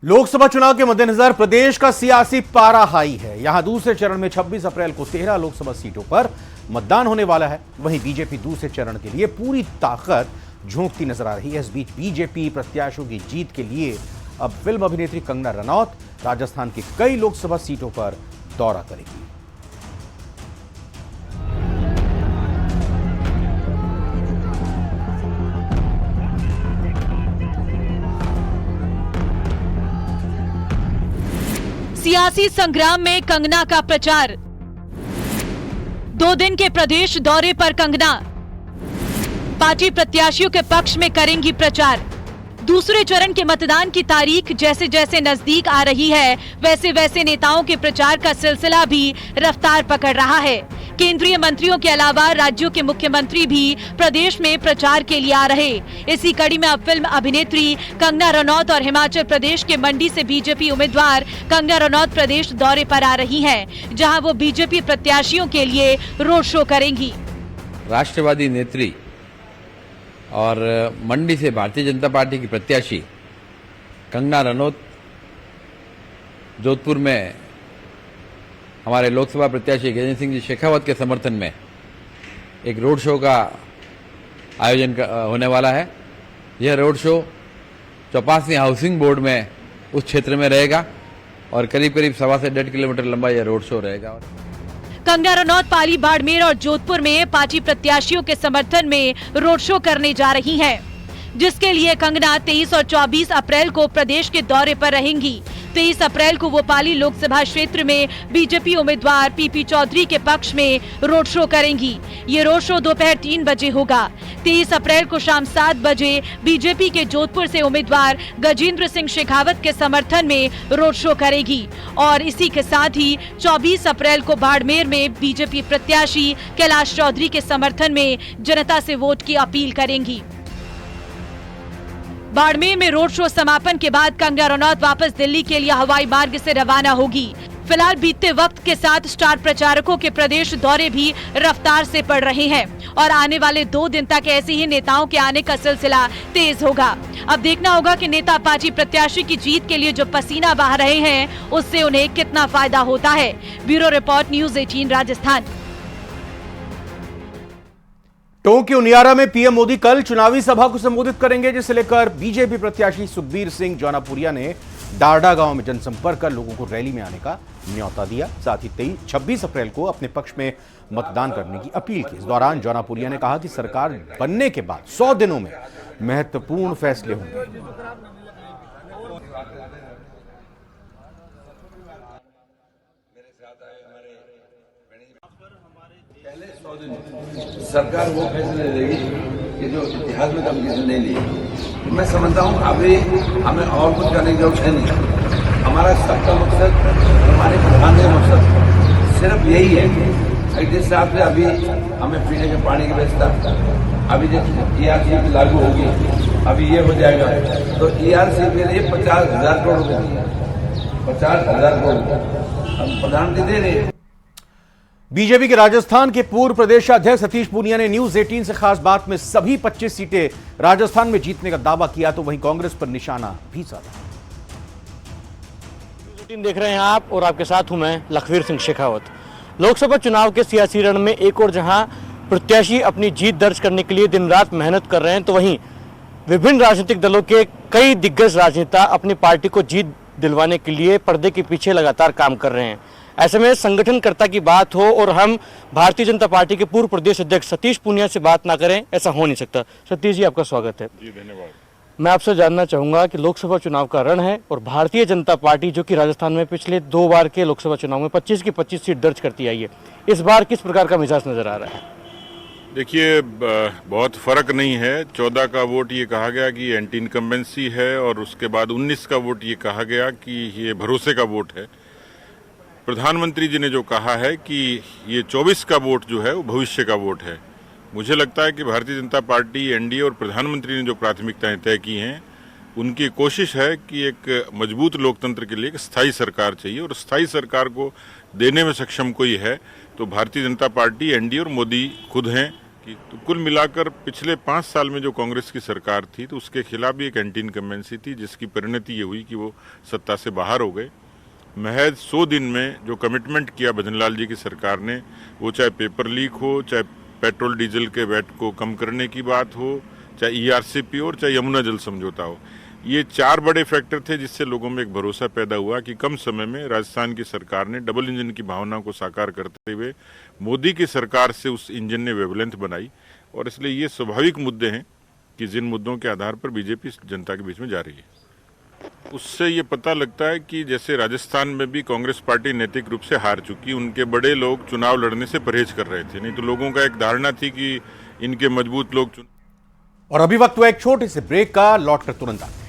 लोकसभा चुनाव के मद्देनजर प्रदेश का सियासी पारा हाई है। यहां दूसरे चरण में 26 अप्रैल को 13 लोकसभा सीटों पर मतदान होने वाला है। वहीं बीजेपी दूसरे चरण के लिए पूरी ताकत झोंकती नजर आ रही है। इस बीच बीजेपी प्रत्याशियों की जीत के लिए अब फिल्म अभिनेत्री कंगना रनौत राजस्थान की कई लोकसभा सीटों पर दौरा करेगी। सियासी संग्राम में कंगना का प्रचार। 2 दिन के प्रदेश दौरे पर कंगना पार्टी प्रत्याशियों के पक्ष में करेंगी प्रचार। दूसरे चरण के मतदान की तारीख जैसे जैसे नजदीक आ रही है, वैसे वैसे नेताओं के प्रचार का सिलसिला भी रफ्तार पकड़ रहा है। केंद्रीय मंत्रियों के अलावा राज्यों के मुख्यमंत्री भी प्रदेश में प्रचार के लिए आ रहे। इसी कड़ी में अब फिल्म अभिनेत्री कंगना रनौत और हिमाचल प्रदेश के मंडी से बीजेपी उम्मीदवार कंगना रनौत प्रदेश दौरे पर आ रही हैं, जहां वो बीजेपी प्रत्याशियों के लिए रोड शो करेंगी। राष्ट्रवादी नेत्री और मंडी से भारतीय जनता पार्टी की प्रत्याशी कंगना रनौत जोधपुर में हमारे लोकसभा प्रत्याशी गजेंद्र सिंह जी शेखावत के समर्थन में एक रोड शो का आयोजन होने वाला है। यह road show Chaupasi housing board में उस क्षेत्र में रहेगा और करीब करीब 1.25 से 1.5 किलोमीटर लंबा यह रोड शो रहेगा। कंगना रनौत पाली, बाड़मेर और जोधपुर में पार्टी प्रत्याशियों के समर्थन में रोड शो करने जा रही हैं, जिसके लिए कंगना 23 और 24 अप्रैल को प्रदेश के दौरे पर रहेंगी। 23 अप्रैल को वो पाली लोकसभा क्षेत्र में बीजेपी उम्मीदवार पीपी चौधरी के पक्ष में रोड शो करेंगी। ये रोड शो दोपहर 3 बजे होगा। 23 अप्रैल को शाम 7 बजे बीजेपी के जोधपुर से उम्मीदवार गजेंद्र सिंह शेखावत के समर्थन में रोड शो करेगी और इसी के साथ ही 24 अप्रैल को बाड़मेर में बीजेपी प्रत्याशी कैलाश चौधरी के समर्थन में जनता से वोट की अपील करेंगी। बाड़मेर में रोड शो समापन के बाद कंगना रनौत वापस दिल्ली के लिए हवाई मार्ग से रवाना होगी। फिलहाल बीतते वक्त के साथ स्टार प्रचारकों के प्रदेश दौरे भी रफ्तार से पड़ रहे हैं और आने वाले 2 दिन तक ऐसे ही नेताओं के आने का सिलसिला तेज होगा। अब देखना होगा कि नेता पार्टी प्रत्याशी की जीत के लिए जो पसीना बहा रहे हैं, उससे उन्हें कितना फायदा होता है। Bureau report, news 18 Rajasthan. Tonk के उनियारा में पीएम मोदी कल चुनावी सभा को संबोधित करेंगे, जिसे लेकर बीजेपी प्रत्याशी सुखबीर सिंह जौनापुरिया ने डारडा गांव में जनसंपर्क कर लोगों को रैली में आने का न्योता दिया। साथ ही 26 अप्रैल को अपने पक्ष में मतदान करने की अपील की। इस दौरान जौनापुरिया ने कहा कि सरकार बनने के बाद 100 दिनों में महत्वपूर्ण फैसले होंगे। पहले 100 दिन सरकार वो फैसले लेगी कि जो इतिहास में कभी किसी ने लिए। मैं समझता हूँ अभी हमें और कुछ करने की जरूरत है नहीं। हमारा सबका मकसद, हमारे प्रधान का मकसद सिर्फ यही है कि जिस हिसाब से अभी हमें पीने के पानी की व्यवस्था अभी जब ERC लागू होगी, अभी ये हो जाएगा तो ERC के लिए 50,000 करोड़ रुपये, 50,000 करोड़ हम प्रधानमंत्री दे रहे हैं। बीजेपी के राजस्थान के पूर्व प्रदेशाध्यक्ष सतीश पूनिया ने न्यूज 18 से खास बात में सभी 25 सीटें राजस्थान में जीतने का दावा किया, तो वहीं कांग्रेस पर निशाना भी साधा। न्यूज 18 देख रहे हैं आप और आपके साथ हूं मैं लखवीर सिंह शेखावत। लोकसभा चुनाव के सियासी रण में एक और जहां प्रत्याशी अपनी जीत दर्ज करने के लिए दिन रात मेहनत कर रहे हैं, तो वहीं विभिन्न राजनीतिक दलों के कई दिग्गज राजनेता अपनी पार्टी को जीत दिलवाने के लिए पर्दे के पीछे लगातार काम कर रहे हैं। ऐसे में संगठनकर्ता की बात हो और हम भारतीय जनता पार्टी के पूर्व प्रदेश अध्यक्ष सतीश पूनिया से बात ना करें, ऐसा हो नहीं सकता। सतीश जी, आपका स्वागत है। जी धन्यवाद। मैं आपसे जानना चाहूंगा कि लोकसभा चुनाव का रण है और भारतीय जनता पार्टी जो कि राजस्थान में पिछले 2 बार के लोकसभा चुनाव में 25 की 25 सीट दर्ज करती आई है, इस बार किस प्रकार का मिजाज नजर आ रहा है? देखिए, बहुत फर्क नहीं है। 14 का वोट ये कहा गया कि एंटी इनकम्बेंसी है और उसके बाद 19 का वोट ये कहा गया कि ये भरोसे का वोट है। प्रधानमंत्री जी ने जो कहा है कि ये 24 का वोट जो है वो भविष्य का वोट है। मुझे लगता है कि भारतीय जनता पार्टी, एनडीए और प्रधानमंत्री ने जो प्राथमिकताएं तय की हैं, उनकी कोशिश है कि एक मजबूत लोकतंत्र के लिए एक स्थायी सरकार चाहिए और स्थायी सरकार को देने में सक्षम कोई है तो भारतीय जनता पार्टी, एनडीए और मोदी खुद हैं की। तो कुल मिलाकर पिछले 5 साल में जो कांग्रेस की सरकार थी तो उसके खिलाफ भी एक एंटी इनकम्बेंसी थी, जिसकी परिणति ये हुई कि वो सत्ता से बाहर हो गए। महज 100 दिन में जो कमिटमेंट किया भजनलाल जी की सरकार ने, वो चाहे पेपर लीक हो, चाहे पेट्रोल डीजल के वैट को कम करने की बात हो, चाहे ईआरसीपी हो और चाहे यमुना जल समझौता हो, ये 4 बड़े फैक्टर थे जिससे लोगों में एक भरोसा पैदा हुआ कि कम समय में राजस्थान की सरकार ने डबल इंजन की भावना को साकार करते हुए मोदी की सरकार से उस इंजन ने वेवलेंथ बनाई। और इसलिए ये स्वाभाविक मुद्दे हैं कि जिन मुद्दों के आधार पर बीजेपी जनता के बीच में जा रही है, उससे ये पता लगता है कि जैसे राजस्थान में भी कांग्रेस पार्टी नैतिक रूप से हार चुकी, उनके बड़े लोग चुनाव लड़ने से परहेज कर रहे थे। नहीं तो लोगों का एक धारणा थी कि इनके मजबूत लोग और अभी वक्त हुआ एक छोटे से ब्रेक का, लौटकर तुरंत आते हैं।